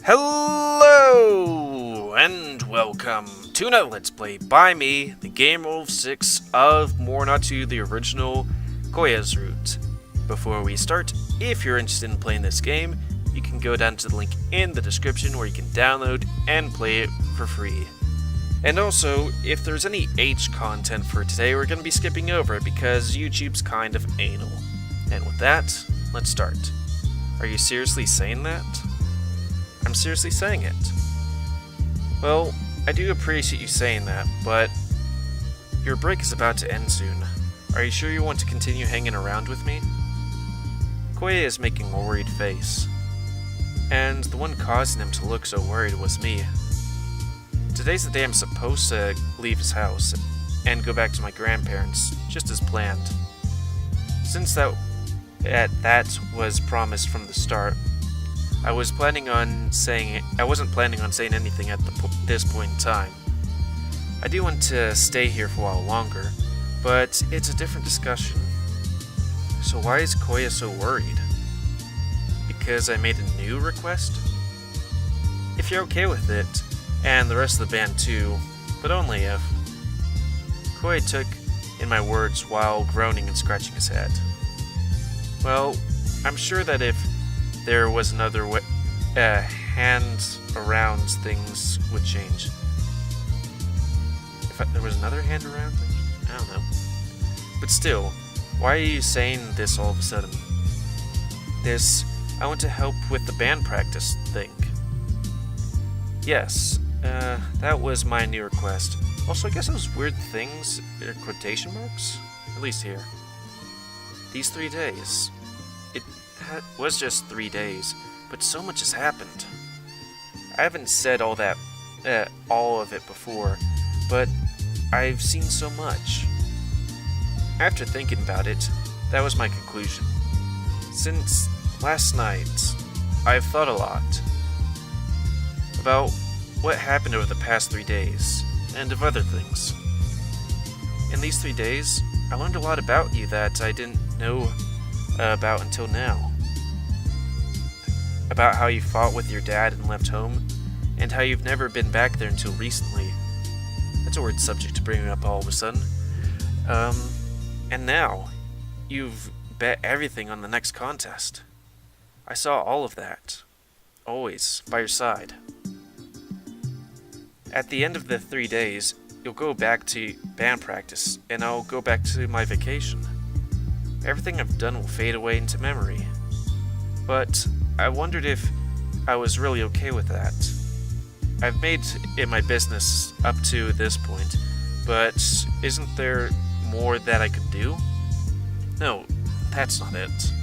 Hello and welcome to another Let's Play by me, the GamerWolfSix of Morenatsu, the original Koya's route. Before we start, if you're interested in playing this game, you can go down to the link in the description where you can download and play it for free. And also, if there's any H content for today, we're going to be skipping over it because YouTube's kind of anal. And with that, let's start. Are you seriously saying that? I'm seriously saying it. Well, I do appreciate you saying that, but your break is about to end soon. Are you sure you want to continue hanging around with me? Koya is making a worried face, and the one causing him to look so worried was me. Today's the day I'm supposed to leave his house and go back to my grandparents, just as planned. Since that was promised from the start, I wasn't planning on saying anything at this point in time. I do want to stay here for a while longer, but it's a different discussion. So why is Koya so worried? Because I made a new request? If you're okay with it, and the rest of the band too, but only if. Koya took in my words while groaning and scratching his head. Well, I'm sure that if there was another way, hand around, things would change. If there was another hand around things? I don't know. But still, why are you saying this all of a sudden? I want to help with the band practice thing. Yes, that was my new request. Also, I guess those weird things are quotation marks? At least here. These 3 days. It was just 3 days, but so much has happened. I haven't said all of it before, but I've seen so much. After thinking about it, that was my conclusion. Since last night, I've thought a lot about what happened over the past 3 days, and of other things. In these 3 days, I learned a lot about you that I didn't know about until now. About how you fought with your dad and left home, and how you've never been back there until recently. That's a weird subject to bring up all of a sudden. And now, you've bet everything on the next contest. I saw all of that. Always, by your side. At the end of the 3 days, you'll go back to band practice, and I'll go back to my vacation. Everything I've done will fade away into memory. But I wondered if I was really okay with that. I've made it my business up to this point, but isn't there more that I could do? No, that's not it.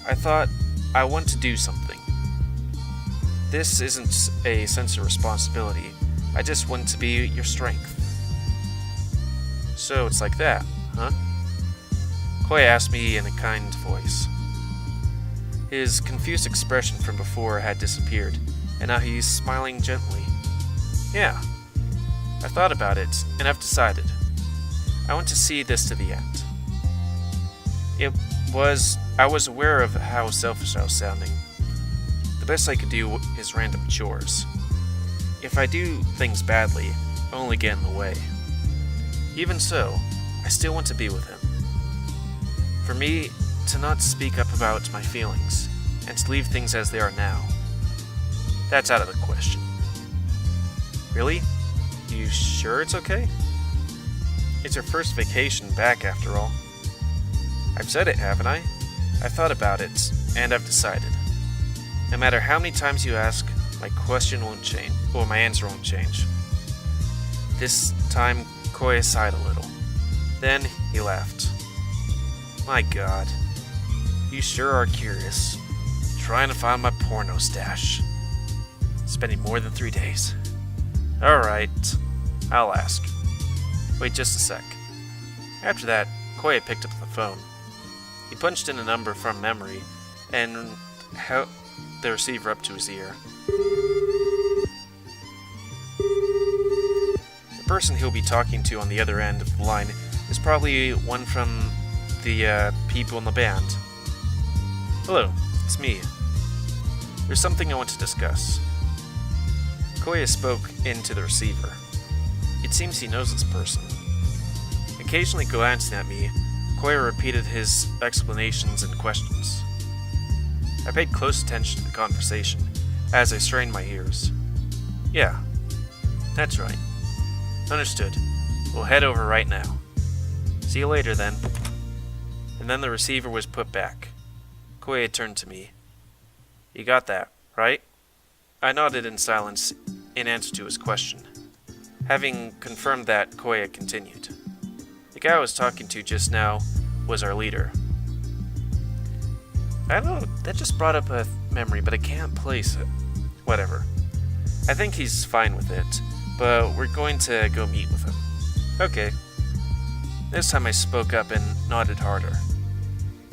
I thought I want to do something. This isn't a sense of responsibility. I just want to be your strength. So it's like that, huh? Koya asked me in a kind voice. His confused expression from before had disappeared, and now he's smiling gently. Yeah, I've thought about it, and I've decided. I want to see this to the end. I was aware of how selfish I was sounding. The best I could do is random chores. If I do things badly, I'll only get in the way. Even so, I still want to be with him. For me, to not speak up about my feelings, and to leave things as they are now, that's out of the question. Really? You sure it's okay? It's your first vacation back after all. I've said it, haven't I? I've thought about it, and I've decided. No matter how many times you ask, my question won't change, or my answer won't change. This time, Koya sighed a little. Then he laughed. My god. You sure are curious. Trying to find my porno stash. Spending more than 3 days. Alright, I'll ask. Wait just a sec. After that, Koya picked up the phone. He punched in a number from memory, and held the receiver up to his ear. The person he'll be talking to on the other end of the line is probably one from the people in the band. Hello, it's me. There's something I want to discuss. Koya spoke into the receiver. It seems he knows this person. Occasionally glancing at me, Koya repeated his explanations and questions. I paid close attention to the conversation as I strained my ears. Yeah, that's right. Understood. We'll head over right now. See you later then. And then the receiver was put back. Koya turned to me. You got that, right? I nodded in silence in answer to his question. Having confirmed that, Koya continued. The guy I was talking to just now was our leader. I don't know, that just brought up a memory, but I can't place it. Whatever. I think he's fine with it, but we're going to go meet with him. Okay. This time I spoke up and nodded harder.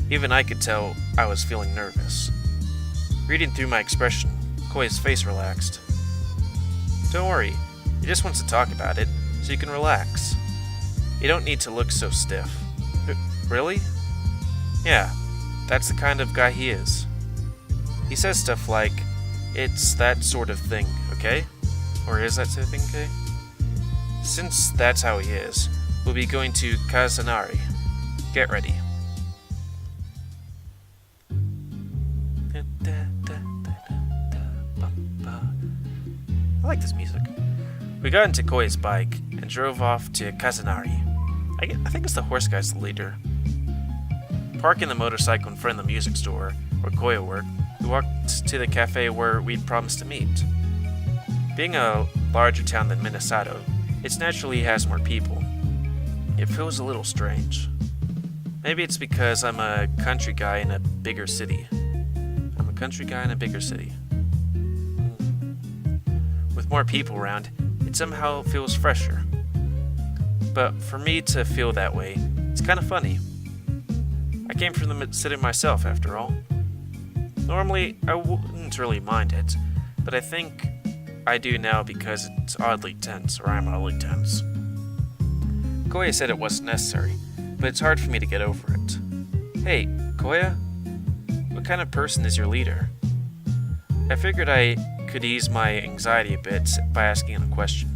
Even I could tell I was feeling nervous. Reading through my expression, Koya's face relaxed. Don't worry, he just wants to talk about it, so you can relax. You don't need to look so stiff. Really? Yeah, that's the kind of guy he is. He says stuff like, it's that sort of thing, okay? Or is that sort of thing, okay? Since that's how he is, we'll be going to Kazanari. Get ready. I like this music. We got into Koya's bike and drove off to Kazanari. I think it's the horse guy's the leader. Parking the motorcycle in front of the music store where Koya worked, we walked to the cafe where we'd promised to meet. Being a larger town than Minasato, it naturally has more people. It feels a little strange. Maybe it's because I'm a country guy in a bigger city. With more people around, it somehow feels fresher. But for me to feel that way, it's kind of funny. I came from the city myself, after all. Normally, I wouldn't really mind it, but I think I do now because it's oddly tense, or I'm oddly tense. Koya said it wasn't necessary, but it's hard for me to get over it. Hey, Koya? What kind of person is your leader? I figured I could ease my anxiety a bit by asking him a question.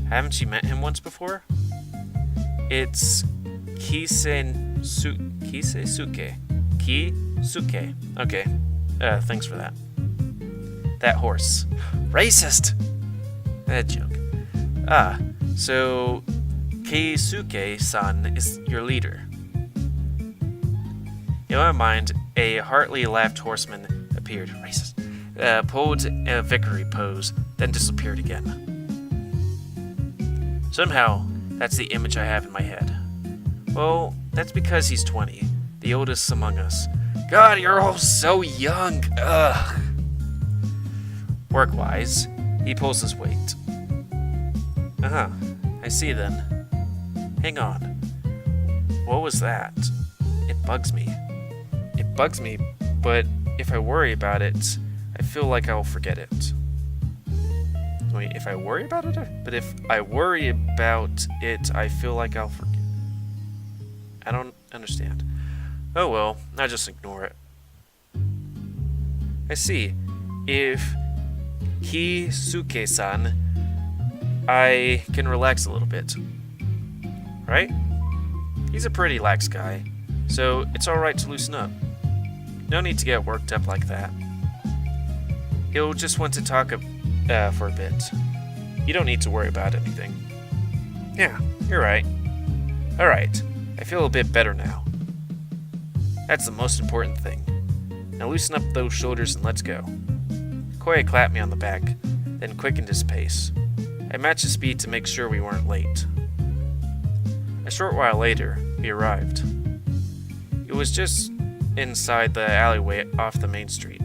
Haven't you met him once before? It's Kisuke. Kisuke. Okay. Thanks for that. That horse. Racist! That joke. So Keisuke-san is your leader. In my mind, a heartily laughed horseman appeared. Racist. Pulled a victory pose, then disappeared again. Somehow, that's the image I have in my head. Well, that's because he's 20, the oldest among us. God, you're all so young! Ugh! Work-wise, he pulls his weight. I see then. Hang on. What was that? It bugs me. But if I worry about it, I feel like I'll forget it. Wait, if I worry about it? But if I worry about it, I feel like I'll forget. I don't understand. Oh well, I just ignore it. I see. If Kisuke-san, I can relax a little bit. Right? He's a pretty lax guy, so it's alright to loosen up. No need to get worked up like that. He'll just want to talk for a bit. You don't need to worry about anything. Yeah, you're right. Alright, I feel a bit better now. That's the most important thing. Now loosen up those shoulders and let's go. Koya clapped me on the back, then quickened his pace. I matched his speed to make sure we weren't late. A short while later, we arrived. It was just inside the alleyway off the main street.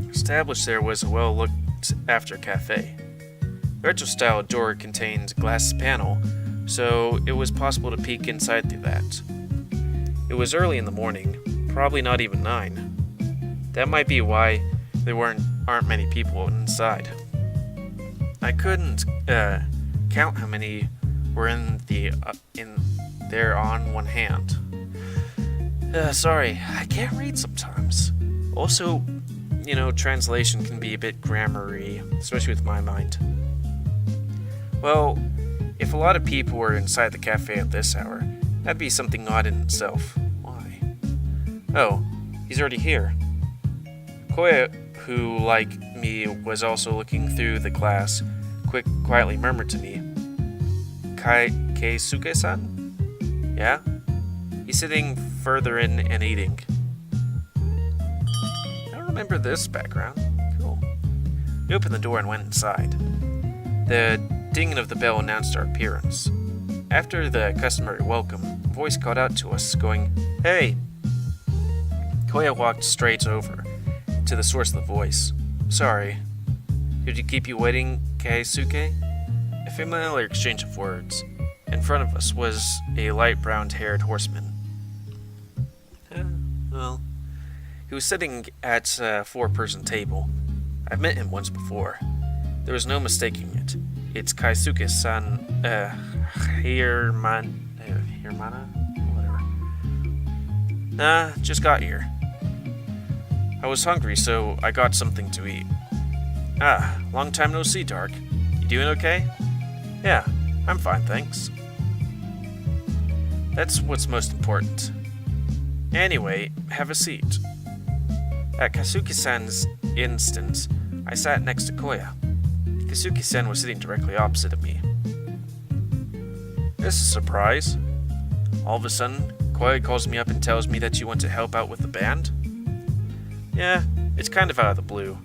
Established there was a well-looked-after cafe. The retro-style door contained a glass panel, so it was possible to peek inside through that. It was early in the morning, probably not even 9. That might be why there aren't many people inside. I couldn't count how many were in there on one hand. Sorry, I can't read sometimes. Also, translation can be a bit grammar-y, especially with my mind. Well, if a lot of people were inside the cafe at this hour, that'd be something odd in itself. Why? Oh, he's already here. Koya, who, like me, was also looking through the glass, quietly murmured to me, Keisuke-san? Yeah? He's sitting further in and eating. I don't remember this background. Cool. We opened the door and went inside. The dinging of the bell announced our appearance. After the customary welcome, a voice called out to us, going, "Hey!" Koya walked straight over to the source of the voice. "Sorry. Did he keep you waiting, Keisuke?" A familiar exchange of words. In front of us was a light brown-haired horseman. Well, he was sitting at a four-person table. I've met him once before. There was no mistaking it. It's Keisuke-san, Hirmana? Whatever. Just got here. I was hungry, so I got something to eat. Long time no see, Dark. You doing okay? Yeah, I'm fine, thanks. That's what's most important. Anyway, have a seat. At Keisuke-san's instance, I sat next to Koya. Keisuke-san was sitting directly opposite of me. This is a surprise. All of a sudden, Koya calls me up and tells me that you want to help out with the band? Yeah, it's kind of out of the blue.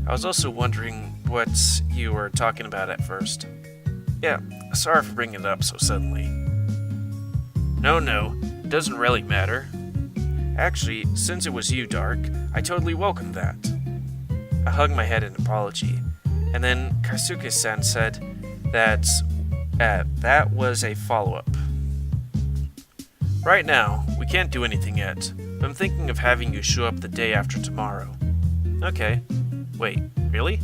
I was also wondering what you were talking about at first. Yeah, sorry for bringing it up so suddenly. No, it doesn't really matter. Actually, since it was you, Dark, I totally welcome that. I hugged my head in apology, and then Keisuke-san said that that was a follow-up. Right now, we can't do anything yet, but I'm thinking of having you show up the day after tomorrow. Okay. Wait, really?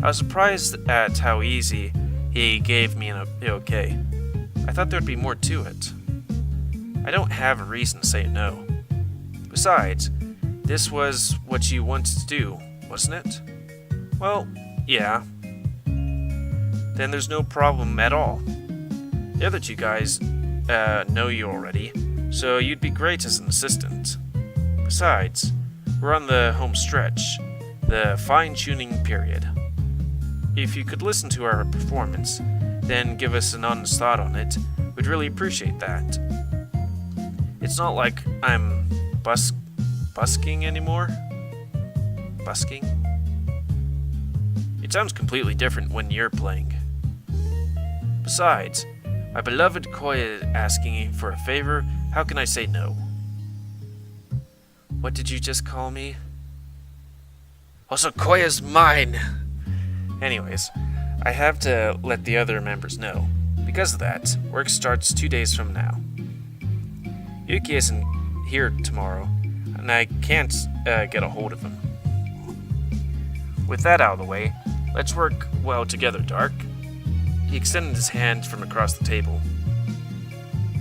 I was surprised at how easy he gave me an okay. I thought there'd be more to it. I don't have a reason to say no. Besides, this was what you wanted to do, wasn't it? Well, yeah. Then there's no problem at all. The other two guys know you already, so you'd be great as an assistant. Besides, we're on the home stretch, the fine-tuning period. If you could listen to our performance, then give us an honest thought on it, we'd really appreciate that. It's not like I'm busking anymore. Busking? It sounds completely different when you're playing. Besides, my beloved Koya asking for a favor, how can I say no? What did you just call me? Also, Koya's mine! Anyways, I have to let the other members know. Because of that, work starts 2 days from now. Yuki isn't here tomorrow, and I can't get a hold of him. With that out of the way, let's work well together, Dark. He extended his hand from across the table.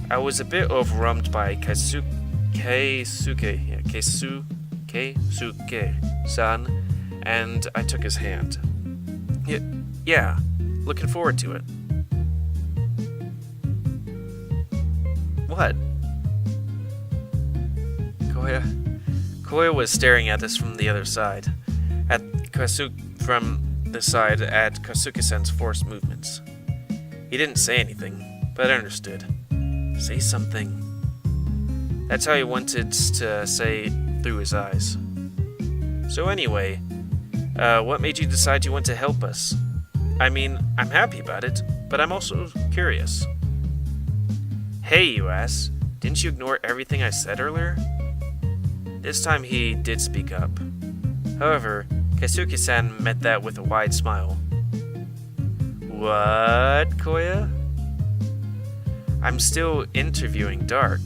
I was a bit overwhelmed by Keisuke-san, and I took his hand. Yeah, looking forward to it. What? Koya was staring at us from the other side, at Keisuke-san's forced movements. He didn't say anything, but I understood. Say something. That's how he wanted to say through his eyes. So anyway, what made you decide you want to help us? I mean, I'm happy about it, but I'm also curious. Hey, you ass. Didn't you ignore everything I said earlier? This time he did speak up. However, Keisuke-san met that with a wide smile. What, Koya? I'm still interviewing Dark.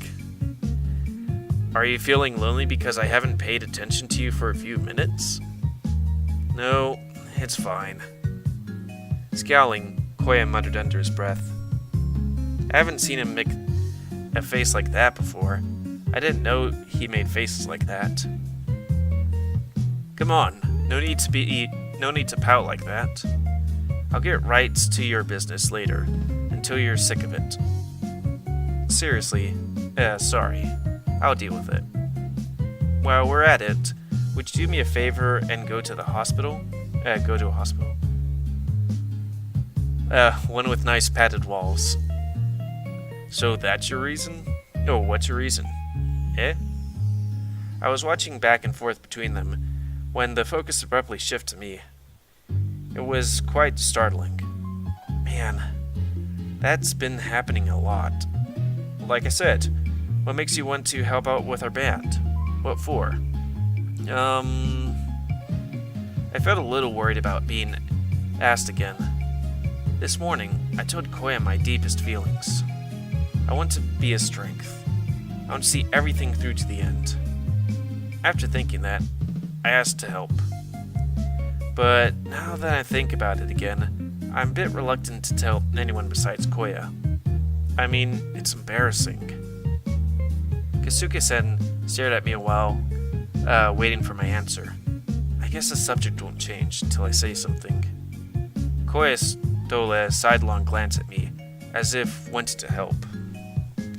Are you feeling lonely because I haven't paid attention to you for a few minutes? No, it's fine. Scowling, Koya muttered under his breath. I haven't seen him make a face like that before. I didn't know he made faces like that. Come on, no need to pout like that. I'll get right to your business later, until you're sick of it. Seriously, sorry. I'll deal with it. While we're at it, would you do me a favor and go to the hospital? Go to a hospital. One with nice padded walls. So that's your reason? Oh, what's your reason? I was watching back and forth between them when the focus abruptly shifted to me. It was quite startling. Man, that's been happening a lot. Like I said, what makes you want to help out with our band? What for? I felt a little worried about being asked again. This morning, I told Koya my deepest feelings. I want to be a strength. I want to see everything through to the end. After thinking that, I asked to help. But now that I think about it again, I'm a bit reluctant to tell anyone besides Koya. I mean, it's embarrassing. Kasuke-sen stared at me a while, waiting for my answer. I guess the subject won't change until I say something. Koya stole a sidelong glance at me, as if wanted to help.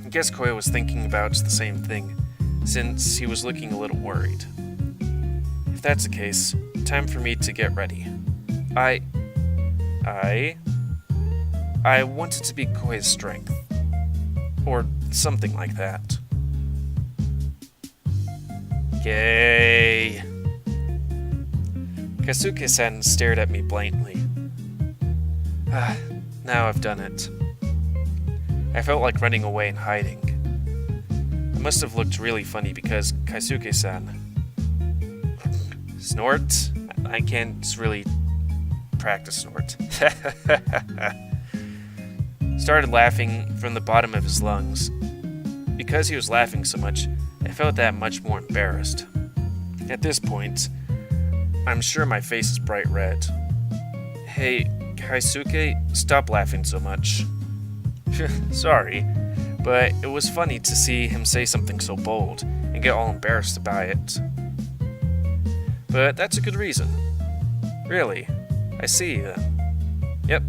I guess Koya was thinking about the same thing, since he was looking a little worried. If that's the case, time for me to get ready. I wanted to be Koya's strength. Or something like that. Yay! Kasuke-san stared at me blankly. Now I've done it. I felt like running away and hiding. I must have looked really funny because Kaisuke-san... Snort? I can't really practice snort. Started laughing from the bottom of his lungs. Because he was laughing so much, I felt that much more embarrassed. At this point, I'm sure my face is bright red. Hey, Kaisuke, stop laughing so much. Sorry, but it was funny to see him say something so bold and get all embarrassed about it. But that's a good reason. Really, I see then. Yep.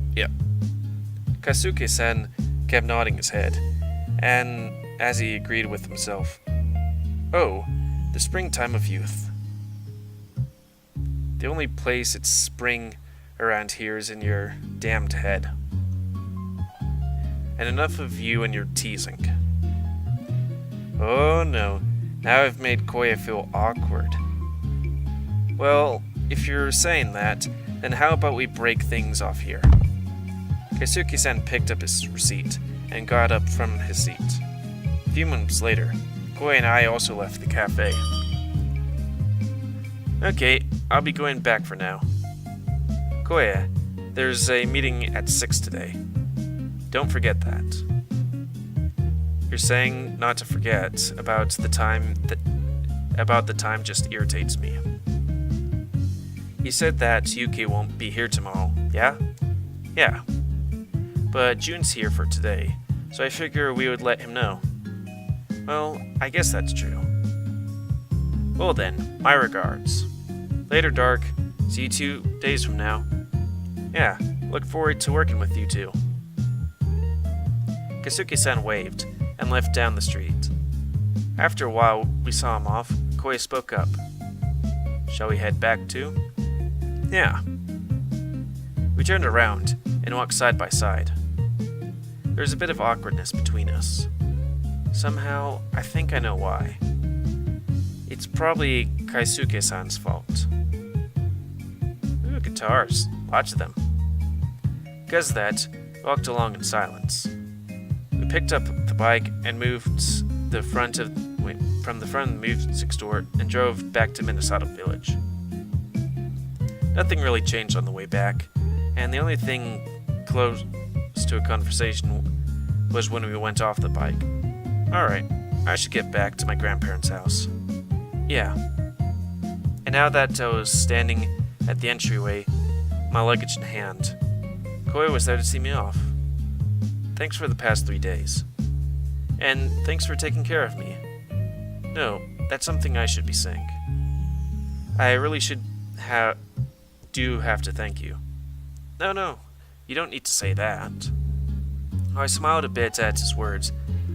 Kaisuke-san kept nodding his head, and as he agreed with himself, oh, the springtime of youth. The only place it's spring around here is in your damned head. And enough of you and your teasing. Oh no, now I've made Koya feel awkward. Well, if you're saying that, then how about we break things off here? Kaisuke-san picked up his receipt and got up from his seat. A few moments later, Koya and I also left the cafe. Okay, I'll be going back for now. Koya, there's a meeting at 6 today. Don't forget that. You're saying not to forget about the time just irritates me. He said that Yuki won't be here tomorrow, yeah? Yeah. But Jun's here for today, so I figure we would let him know. Well, I guess that's true. Well then, my regards. Later, Dark. See you 2 days from now. Yeah, look forward to working with you too. Kaisuke-san waved and left down the street. After a while, we saw him off. Koya spoke up. Shall we head back too? Yeah. We turned around and walked side by side. There was a bit of awkwardness between us. Somehow, I think I know why. It's probably Kaisuke-san's fault. Ooh, guitars. Lots of them. Because of that, we walked along in silence. We picked up the bike and moved from the front of the music store and drove back to Minnesota Village. Nothing really changed on the way back, and the only thing close to a conversation was when we went off the bike. Alright, I should get back to my grandparents' house. Yeah. And now that I was standing at the entryway, my luggage in hand, Koya was there to see me off. Thanks for the past 3 days. And thanks for taking care of me. No, that's something I should be saying. I really do have to thank you. No, you don't need to say that. I smiled a bit at his words.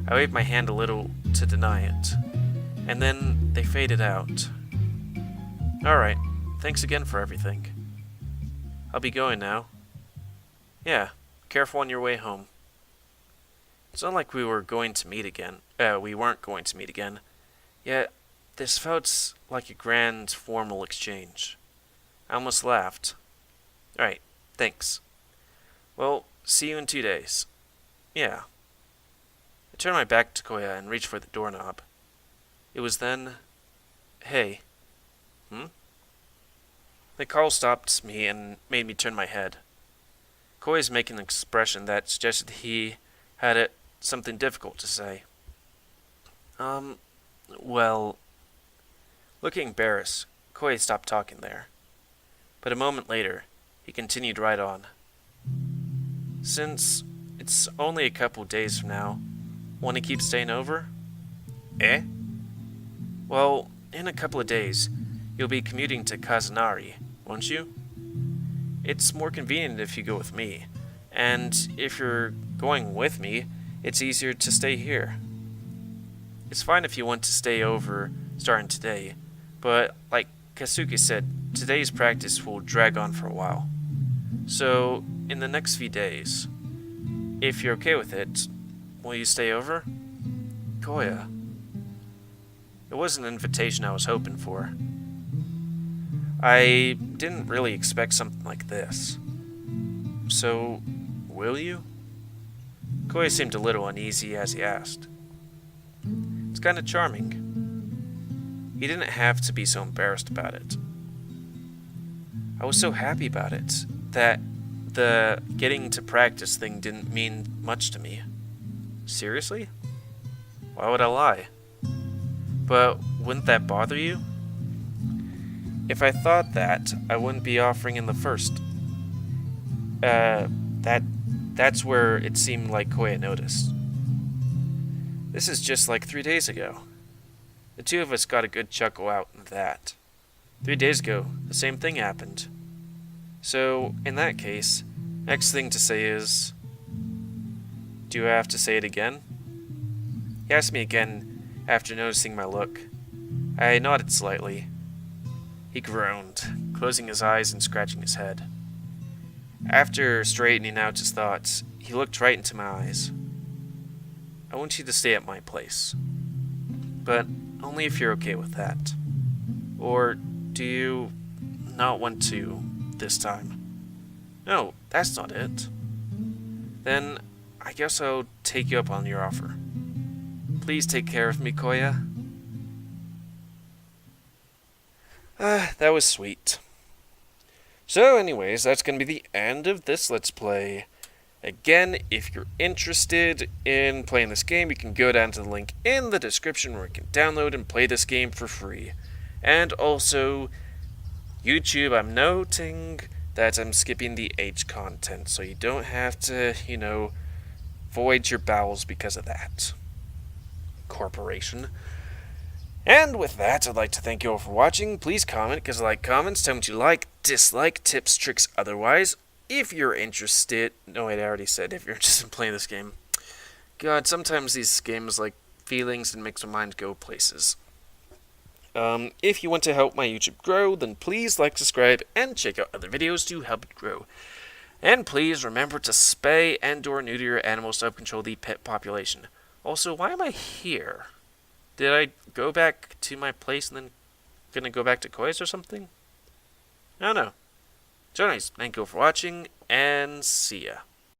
I waved my hand a little to deny it. And then they faded out. Alright, thanks again for everything. I'll be going now. Yeah, careful on your way home. It's not like we weren't going to meet again. Yet, this felt like a grand, formal exchange. I almost laughed. Alright, thanks. Well, see you in 2 days. Yeah. I turned my back to Koya and reached for the doorknob. It was then... Hey. The call stopped me and made me turn my head. Koya's making an expression that suggested he had something difficult to say. Well... Looking embarrassed, Koya stopped talking there. But a moment later, he continued right on. Since it's only a couple days from now, want to keep staying over? Eh? Well, in a couple of days, you'll be commuting to Kazunari, won't you? It's more convenient if you go with me, and if you're going with me, it's easier to stay here. It's fine if you want to stay over starting today, but like Kasuke said, today's practice will drag on for a while. So, in the next few days, if you're okay with it, will you stay over? Koya. It wasn't an invitation I was hoping for. I didn't really expect something like this. So, will you? Koya seemed a little uneasy as he asked. It's kind of charming. He didn't have to be so embarrassed about it. I was so happy about it that the getting to practice thing didn't mean much to me. Seriously? Why would I lie? But wouldn't that bother you? If I thought that, I wouldn't be offering in the first. That's where it seemed like Koya noticed. This is just like 3 days ago. The two of us got a good chuckle out of that. 3 days ago, the same thing happened. So, in that case, next thing to say is... Do I have to say it again? He asked me again after noticing my look. I nodded slightly. He groaned, closing his eyes and scratching his head. After straightening out his thoughts, he looked right into my eyes. I want you to stay at my place. But only if you're okay with that. Or do you not want to this time? No, that's not it. Then I guess I'll take you up on your offer. Please take care of me, Koya. That was sweet. So anyways, that's going to be the end of this Let's Play. Again, if you're interested in playing this game, you can go down to the link in the description where you can download and play this game for free. And also, YouTube, I'm noting that I'm skipping the age content, so you don't have to, void your bowels because of that. Corporation. And with that, I'd like to thank you all for watching. Please comment, because I like comments. Tell me what you like, dislike, tips, tricks, otherwise. If you're interested... No, wait, I already said if you're interested in playing this game. God, sometimes these games like feelings and makes my mind go places. If you want to help my YouTube grow, then please like, subscribe, and check out other videos to help it grow. And please remember to spay and or neuter your animals to help control the pet population. Also, why am I here? Did I go back to my place and then gonna go back to Koya's or something? I don't know. So anyways, thank you for watching, and see ya.